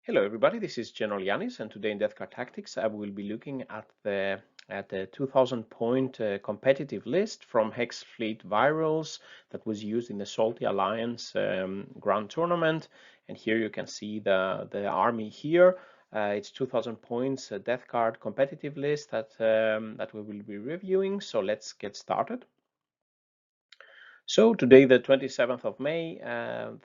Hello everybody, this is General Yanis, and today in Death Card Tactics I will be looking at the 2000 point competitive list from Hexfleet Virules that was used in the Salty Alliance Grand Tournament. And here you can see the army here. It's 2000 points Death Card competitive list that we will be reviewing. So let's get started. So today, the 27th of May,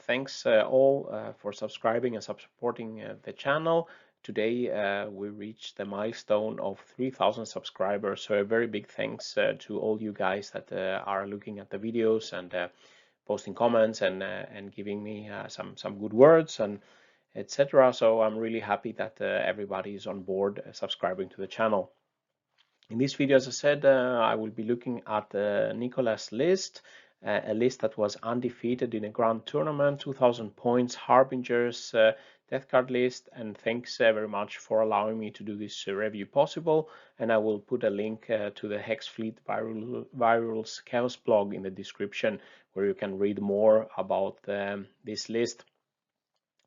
thanks all for subscribing and supporting the channel. Today, we reached the milestone of 3,000 subscribers. So a very big thanks to all you guys that are looking at the videos and posting comments and giving me some good words and etc. So I'm really happy that everybody is on board subscribing to the channel. In this video, as I said, I will be looking at Nicolas' list, a list that was undefeated in a grand tournament, 2000 points, Harbinger's death card list, and thanks very much for allowing me to do this review possible. And I will put a link to the Hexfleet Virules Chaos blog in the description, where you can read more about this list.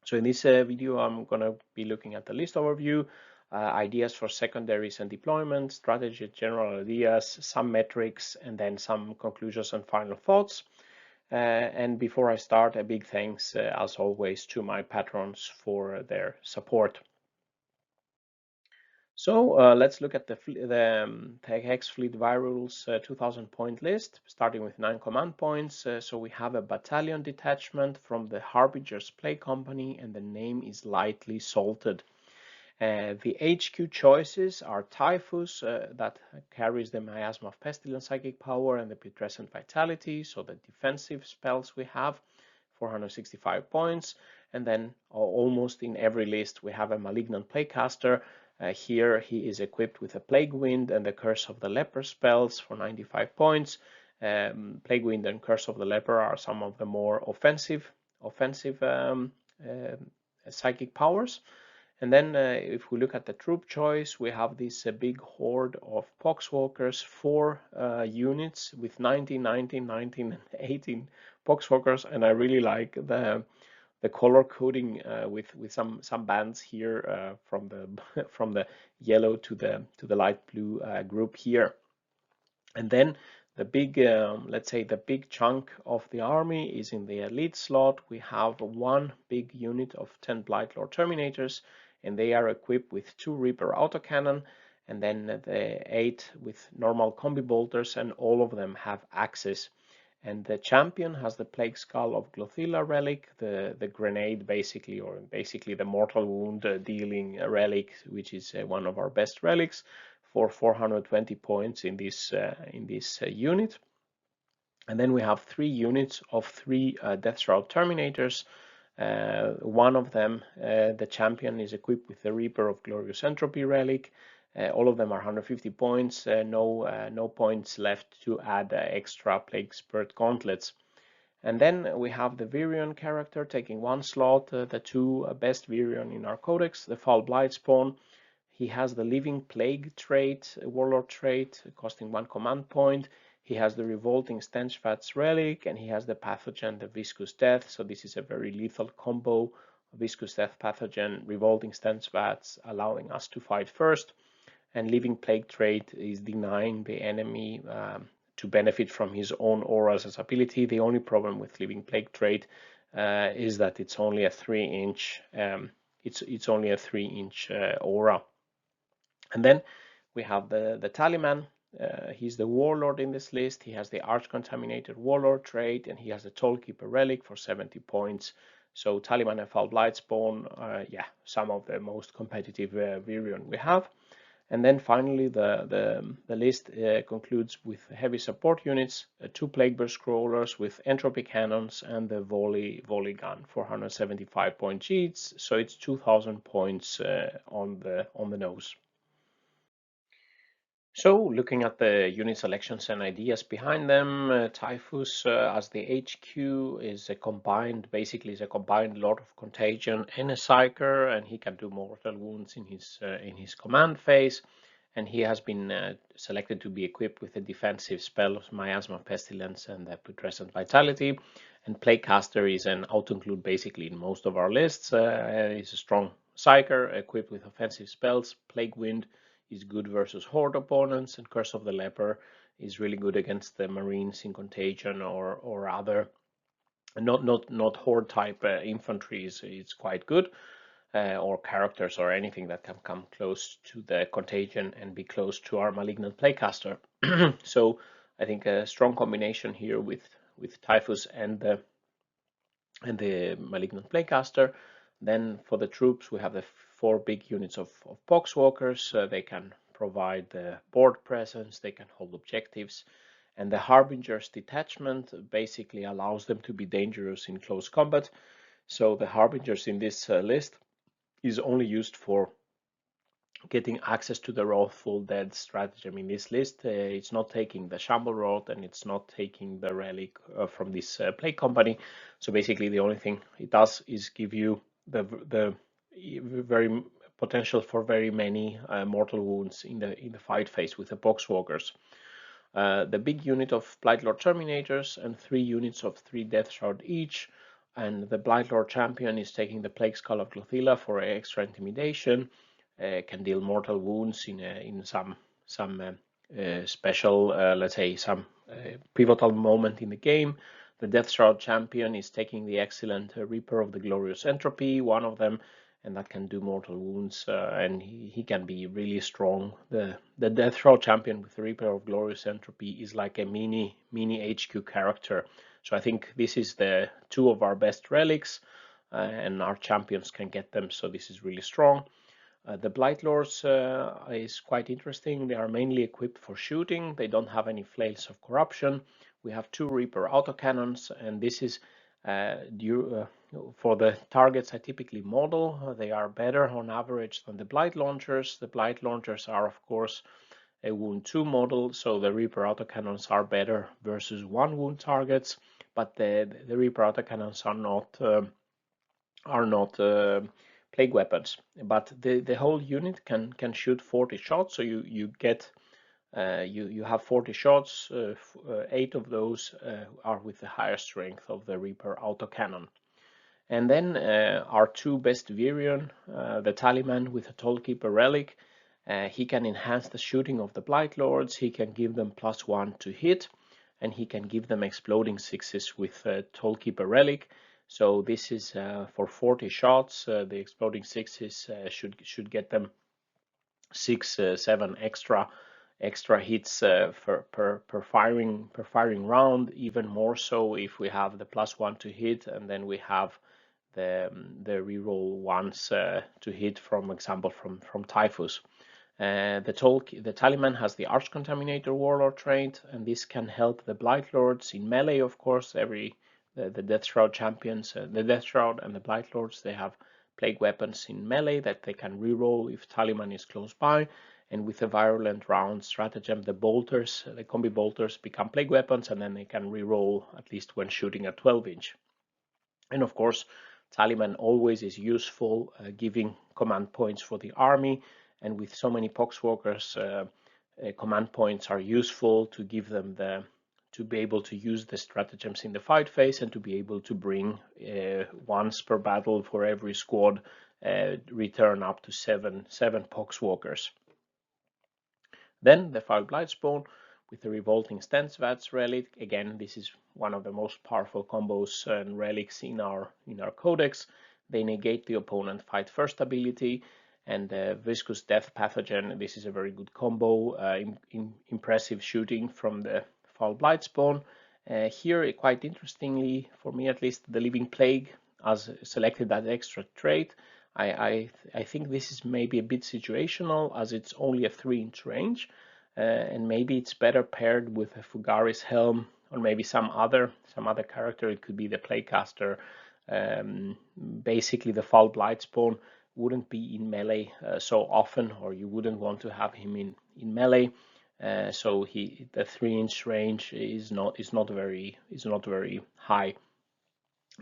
So in this video, I'm going to be looking at the list overview, ideas for secondaries and deployment, strategy, general ideas, some metrics, and then some conclusions and final thoughts. And before I start, a big thanks, as always, to my patrons for their support. So let's look at the Hexfleet Virules 2000 point list, starting with 9 command points. So we have a battalion detachment from the Harbinger's Play Company, and the name is Lightly Salted. The HQ choices are Typhus, that carries the Miasma of Pestilence Psychic Power and the Putrescent Vitality, so the defensive spells we have, 465 points. And then almost in every list we have a Malignant Playcaster. Here he is equipped with a Plague Wind and the Curse of the Leper spells for 95 points. Plague Wind and Curse of the Leper are some of the more offensive psychic powers. And then if we look at the troop choice, we have this big horde of Poxwalkers, 4 units with 19, 19, 19, and 18 Poxwalkers. And I really like the color coding with some bands here from the from the yellow to the light blue group here. And then the big, let's say the big chunk of the army is in the elite slot. We have one big unit of 10 Blightlord Terminators, and they are equipped with 2 Reaper autocannon, and then the 8 with normal combi bolters, and all of them have axes. And the champion has the Plague Skull of Glothilla relic, the grenade basically, or basically the mortal wound dealing relic, which is one of our best relics, for 420 points in this unit. And then we have 3 units of 3 Deathshroud Terminators. One of them, the champion, is equipped with the Reaper of Glorious Entropy relic. All of them are 150 points, no points left to add extra Plague Spurt gauntlets. And then we have the Virion character taking 1 slot, the 2 best Virion in our codex, the Foul Blightspawn. He has the Living Plague trait, Warlord trait, costing 1 command point. He has the Revolting Stenchvats relic, and he has the pathogen, the Viscous Death. So this is a very lethal combo: Viscous Death pathogen, Revolting Stenchvats, allowing us to fight first. And Living Plague trait is denying the enemy to benefit from his own auras as ability. The only problem with Living Plague trait is that it's only a 3-inch. It's only a 3-inch aura. And then we have the Tallyman. He's the Warlord in this list. He has the Arch-Contaminated Warlord trait, and he has the Tollkeeper relic for 70 points. So Tallyman and Foul Blightspawn, yeah, some of the most competitive Virion we have. And then finally, the list concludes with heavy support units, 2 Plagueburst Crawlers with Entropy Cannons, and the Volley Gun for 175 points each. So it's 2,000 points on the nose. So looking at the unit selections and ideas behind them, Typhus as the HQ is a combined, basically is a combined Lord of Contagion and a Psyker, and he can do mortal wounds in his command phase. And he has been selected to be equipped with a defensive spell of Miasma of Pestilence and the Putrescent Vitality. And Plaguecaster is an auto-include basically in most of our lists. He's a strong Psyker, equipped with offensive spells. Plague Wind is good versus Horde opponents, and Curse of the Leper is really good against the Marines in Contagion or other not Horde type infantry. It's quite good. Or characters or anything that can come close to the Contagion and be close to our Malignant Playcaster. So I think a strong combination here with Typhus and the Malignant Playcaster. Then for the troops, we have the 4 big units of Poxwalkers. They can provide the board presence, they can hold objectives, and the Harbinger's detachment basically allows them to be dangerous in close combat. So the Harbingers in this list is only used for getting access to the Wrathful Dead stratagem in this list. It's not taking the Shamble Rot and it's not taking the relic from this Plague Company. So basically the only thing it does is give you the very potential for very many mortal wounds in the fight phase with the Poxwalkers. The big unit of Blightlord Terminators and 3 units of 3 Death Shroud each. And the Blightlord Champion is taking the Plague Skull of Clothilla for extra intimidation. Can deal mortal wounds in some special, let's say, some pivotal moment in the game. The Death Shroud Champion is taking the excellent Reaper of the Glorious Entropy, one of them, and that can do mortal wounds, and he can be really strong. The Death Shroud Champion with the Reaper of Glorious Entropy is like a mini HQ character. So I think this is the 2 of our best relics, and our champions can get them, so this is really strong. The Blightlords is quite interesting. They are mainly equipped for shooting. They don't have any Flails of Corruption. We have 2 Reaper autocannons, and this is for the targets I typically model. They are better on average than the Blight Launchers. The Blight Launchers are, of course, a wound 2 model, so the Reaper autocannons are better versus 1 wound targets, but the Reaper autocannons are not plague weapons. But the whole unit can shoot 40 shots, so you get you have 40 shots. 8 of those are with the higher strength of the Reaper autocannon. And then our 2 best Virion, the Taliman with a Tollkeeper relic. He can enhance the shooting of the Blightlords, he can give them +1 to hit, and he can give them exploding 6s with Tollkeeper relic. So this is for 40 shots. The exploding 6s should get them 6-7 extra hits per firing round. Even more so if we have the +1 to hit, and then we have the reroll ones to hit, from example from Typhus. The Taliman has the Arch Contaminator Warlord trait, and this can help the Blightlords in melee, of course. The Death Shroud champions, the Death Shroud and the Blightlords, they have plague weapons in melee that they can reroll if Taliman is close by. And with the Virulent Round stratagem, the bolters, the combi bolters, become plague weapons, and then they can reroll at least when shooting at 12-inch. And of course, Taliman always is useful, giving command points for the army. And with so many Poxwalkers, command points are useful to give them to be able to use the stratagems in the fight phase, and to be able to bring once per battle for every squad, return up to seven Poxwalkers. Then the Foul Blightspawn with the Revolting Stensvats relic. Again, this is one of the most powerful combos and relics in our codex. They negate the opponent fight first ability, and Viscous Death Pathogen. This is a very good combo. Impressive shooting from the Foul Blightspawn. Here, quite interestingly, for me at least, the Living Plague as selected that extra trait. I think this is maybe a bit situational, as it's only a 3-inch range, and maybe it's better paired with a Fugaris Helm, or maybe some other character. It could be the Playcaster. Basically, the Foul Blightspawn wouldn't be in melee so often, or you wouldn't want to have him in melee. So the 3-inch range is not very high.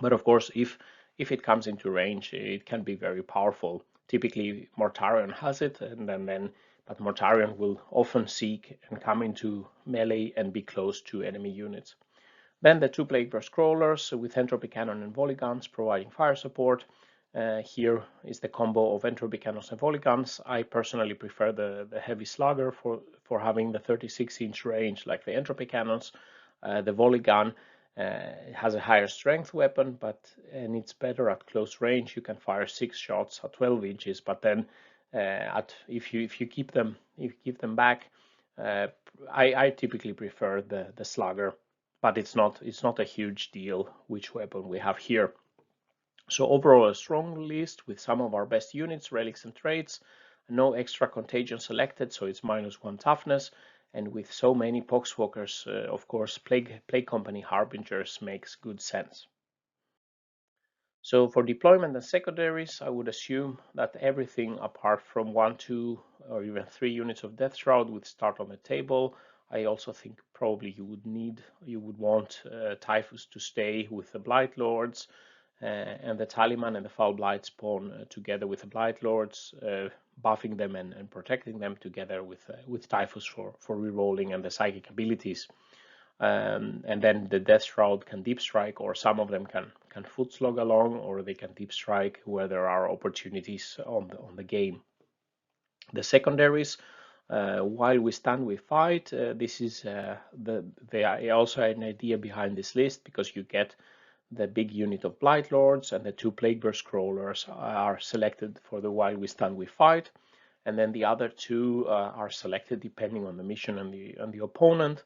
But of course, if it comes into range, it can be very powerful. Typically, Mortarion has it, but Mortarion will often seek and come into melee and be close to enemy units. Then the 2 Plagueburst Crawlers with Entropy Cannon and Volley Guns providing fire support. Here is the combo of entropy cannons and volley guns. I personally prefer the heavy slugger for having the 36-inch range like the entropy cannons. The volley gun has a higher strength weapon, and it's better at close range. You can fire 6 shots at 12 inches, but then if you keep them back, I typically prefer the slugger, but it's not a huge deal which weapon we have here. So overall, a strong list with some of our best units, relics, and traits. No extra contagion selected, so it's -1 toughness. And with so many poxwalkers, of course, Plague Company Harbingers makes good sense. So for deployment and secondaries, I would assume that everything apart from 1, 2, or even 3 units of Death Shroud would start on the table. I also think probably you would want Typhus to stay with the Blight Lords, and the Taliman and the Foul Blight spawn together with the Blight Lords, buffing them and protecting them together with Typhus for rerolling and the psychic abilities. And then the Death Shroud can deep strike, or some of them can foot slog along, or they can deep strike where there are opportunities on the game. The secondaries, while we stand, we fight. This is also an idea behind this list, because you get the big unit of Blight Lords and the 2 Plague Burst Crawlers are selected for the while we stand, we fight, and then the other 2 are selected depending on the mission and the opponent.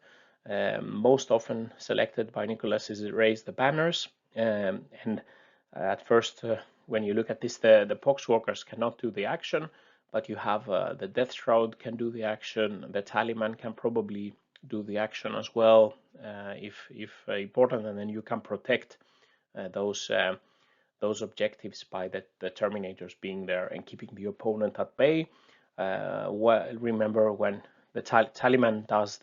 Most often selected by Nicolas is raise the banners, and at first when you look at this, the Poxwalkers cannot do the action, but you have the Death Shroud can do the action, the Taliman can probably do the action as well if important, and then you can protect those objectives by the Terminators being there and keeping the opponent at bay. Remember when the Taliman does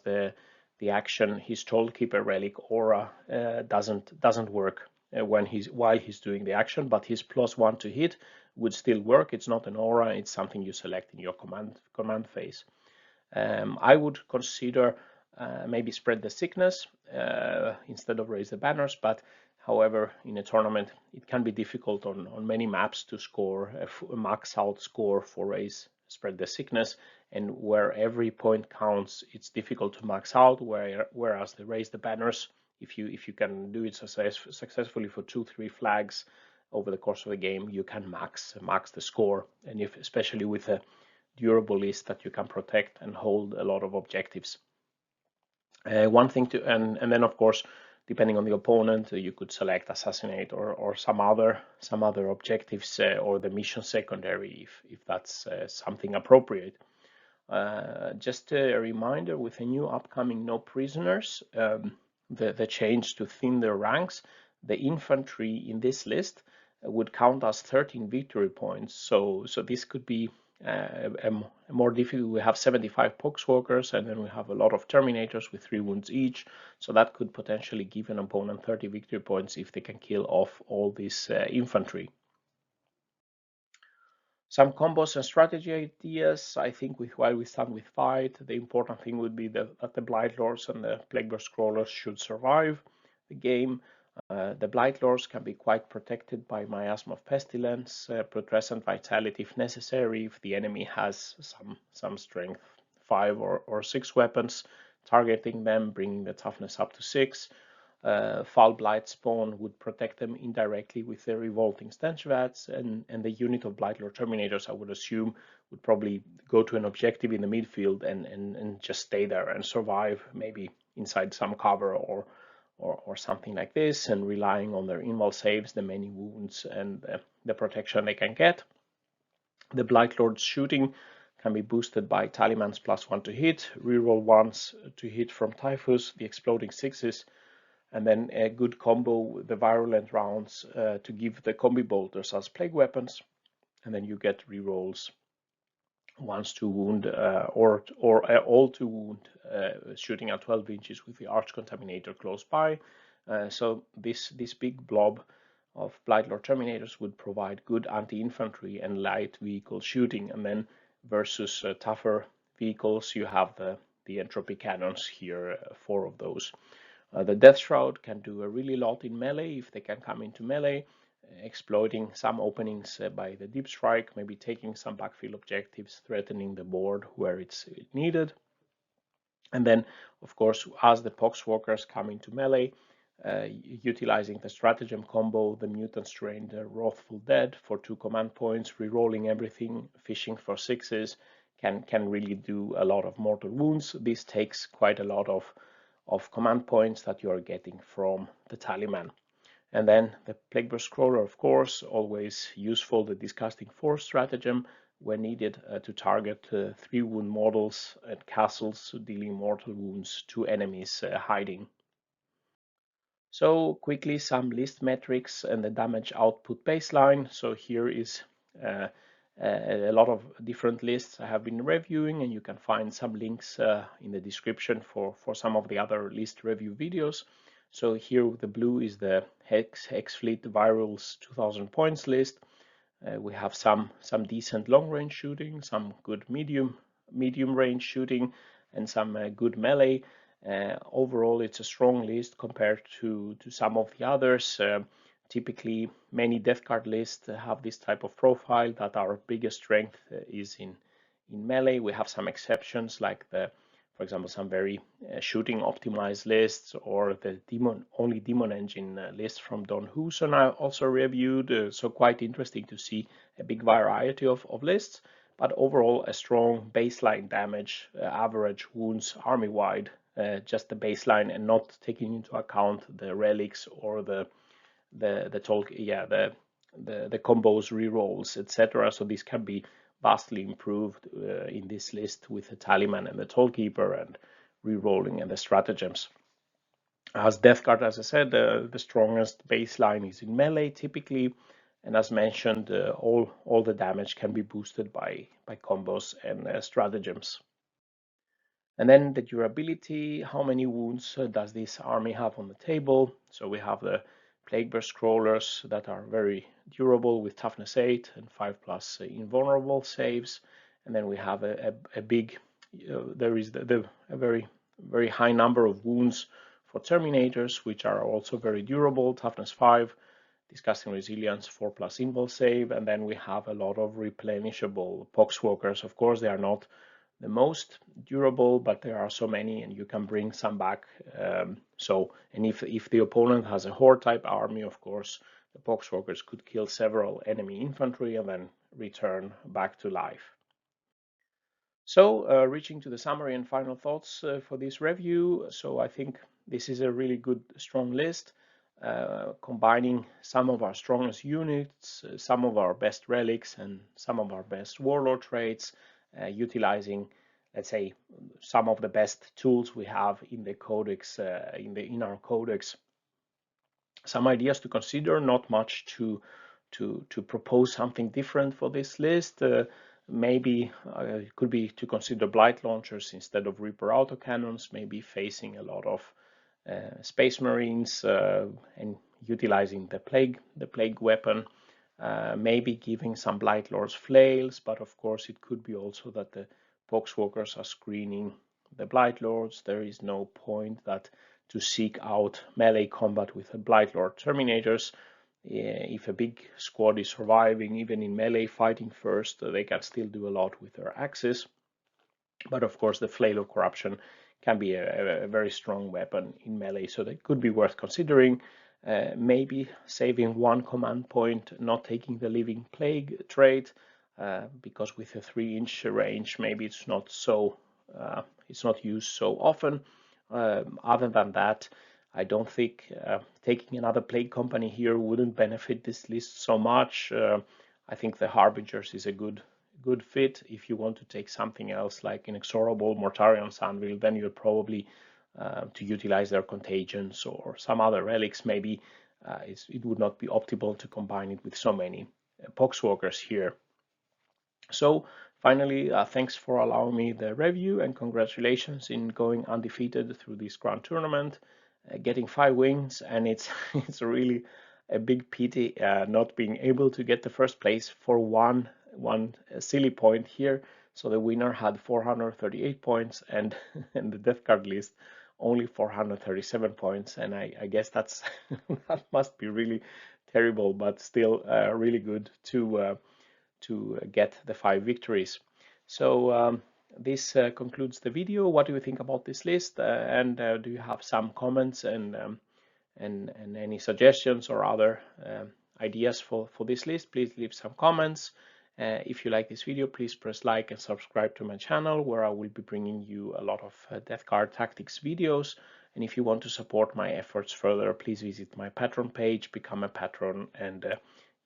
the action, his Tollkeeper relic aura doesn't work while he's doing the action, but his +1 to hit would still work. It's not an aura, it's something you select in your command phase. I would consider maybe spread the sickness instead of raise the banners, but however, in a tournament it can be difficult on many maps to score a max out score for raise spread the sickness, and where every point counts, it's difficult to max out, whereas the raise the banners, if you can do it successfully for 2-3 flags over the course of the game, you can max the score, and especially with a durable list that you can protect and hold a lot of objectives. One thing and then of course, depending on the opponent, you could select assassinate or some other objectives, or the mission secondary if that's something appropriate. Just a reminder, with a new upcoming no prisoners, the change to thin their ranks, the infantry in this list would count as 13 victory points. So this could be more difficult. We have 75 Poxwalkers, and then we have a lot of Terminators with 3 wounds each. So that could potentially give an opponent 30 victory points if they can kill off all this infantry. Some combos and strategy ideas. I think while we stand with fight, the important thing would be that the Blight Lords and the Plague Burst Crawlers should survive the game. The Blight Lords can be quite protected by Miasma of Pestilence, Putrescent Vitality if necessary, if the enemy has some strength 5 or 6 weapons, targeting them, bringing the toughness up to 6. Foul Blight spawn would protect them indirectly with the revolting stench vats, and the unit of Blight Lord Terminators, I would assume, would probably go to an objective in the midfield and just stay there and survive, maybe inside some cover or something like this, and relying on their invul saves, the many wounds, and the protection they can get. The Blight Lord's shooting can be boosted by Taliman's +1 to hit, reroll 1s to hit from Typhus, the exploding 6s, and then a good combo, the virulent rounds, to give the combi bolters as plague weapons, and then you get rerolls 1s to wound or all to wound, shooting at 12 inches with the Arch Contaminator close by. So this big blob of Blight Lord Terminators would provide good anti-infantry and light vehicle shooting, and then versus tougher vehicles, you have the entropy cannons here, 4 of those. The Death Shroud can do a really lot in melee if they can come into melee, exploiting some openings by the deep strike, maybe taking some backfield objectives, threatening the board where it's needed. And then, of course, as the Poxwalkers come into melee, utilizing the stratagem combo, the Mutant Strain, the Wrathful Dead for 2 command points, rerolling everything, fishing for 6s, can really do a lot of mortal wounds. This takes quite a lot of command points that you are getting from the Taliman. And then the Plagueburst Crawler, of course, always useful, the Disgusting Force stratagem, when needed to target 3 wound models and castles, dealing mortal wounds to enemies hiding. So quickly, some list metrics and the damage output baseline. So here is a lot of different lists I have been reviewing, and you can find some links in the description for some of the other list review videos. So here the blue is the Hexfleet Virules 2000 points list. We have some decent long range shooting, some good medium range shooting, and some good melee. Overall, it's a strong list compared to some of the others. Typically, many death card lists have this type of profile that our biggest strength is in melee. We have some exceptions like for example, some very shooting optimized lists, or the only Demon engine list from Don Huson I also reviewed. So quite interesting to see a big variety of lists, but overall a strong baseline damage, average wounds army-wide, just the baseline, and not taking into account the relics or the combos, rerolls, etc. So this can be vastly improved in this list with the Taliman and the Tollkeeper and rerolling and the stratagems. As Death Guard, as I said, the strongest baseline is in melee typically, and as mentioned, all the damage can be boosted by combos and stratagems. And then the durability, how many wounds does this army have on the table? So we have the Plagueburst Crawlers that are very durable with toughness 8 and 5+ invulnerable saves. And then we have a big, there is a very high number of wounds for Terminators, which are also very durable, toughness 5, Disgusting Resilience 4+ invul save. And then we have a lot of replenishable Poxwalkers. Of course, they are not the most durable, but there are so many, and you can bring some back. And if the opponent has a horde type army, of course, the Poxwalkers could kill several enemy infantry and then return back to life. So reaching to the summary and final thoughts for this review. So I think this is a really good, strong list, combining some of our strongest units, some of our best relics, and some of our best warlord traits, utilizing, let's say, some of the best tools we have in the codex, in our codex. Some ideas to consider, not much to propose something different for this list. Maybe it could be to consider Blight launchers instead of Reaper autocannons, maybe facing a lot of Space Marines and utilizing the plague weapon. Maybe giving some Blight Lords flails, but of course it could be also that the Poxwalkers are screening the Blight Lords. There is no point to seek out melee combat with the Blight Lord Terminators. If a big squad is surviving, even in melee fighting first, they can still do a lot with their axes. But of course, the Flail of Corruption can be a very strong weapon in melee, so that could be worth considering. Maybe saving 1 command point, not taking the Living Plague trait, because with a 3-inch range, maybe it's not used so often. Other than that, I don't think taking another Plague Company here wouldn't benefit this list so much. I think the Harbingers is a good fit. If you want to take something else like Inexorable, Mortarion Anvil, then you're probably to utilize their Contagions or some other relics. Maybe it would not be optimal to combine it with so many Poxwalkers here. So finally, thanks for allowing me the review, and congratulations in going undefeated through this Grand Tournament, getting 5 wins, and it's really a big pity not being able to get the first place for one silly point here. So the winner had 438 points, and the death card list only 437 points, and I guess that's that must be really terrible, but still really good to get the 5 victories. So this concludes the video. What do you think about this list? And do you have some comments and any suggestions or other ideas for this list? Please leave some comments. If you like this video, please press like and subscribe to my channel, where I will be bringing you a lot of Death Guard tactics videos. And if you want to support my efforts further, please visit my Patreon page, become a patron, and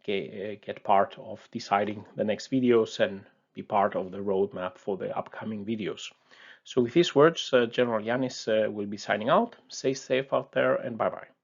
get part of deciding the next videos and be part of the roadmap for the upcoming videos. So with these words, General Yanis will be signing out. Stay safe out there, and bye-bye.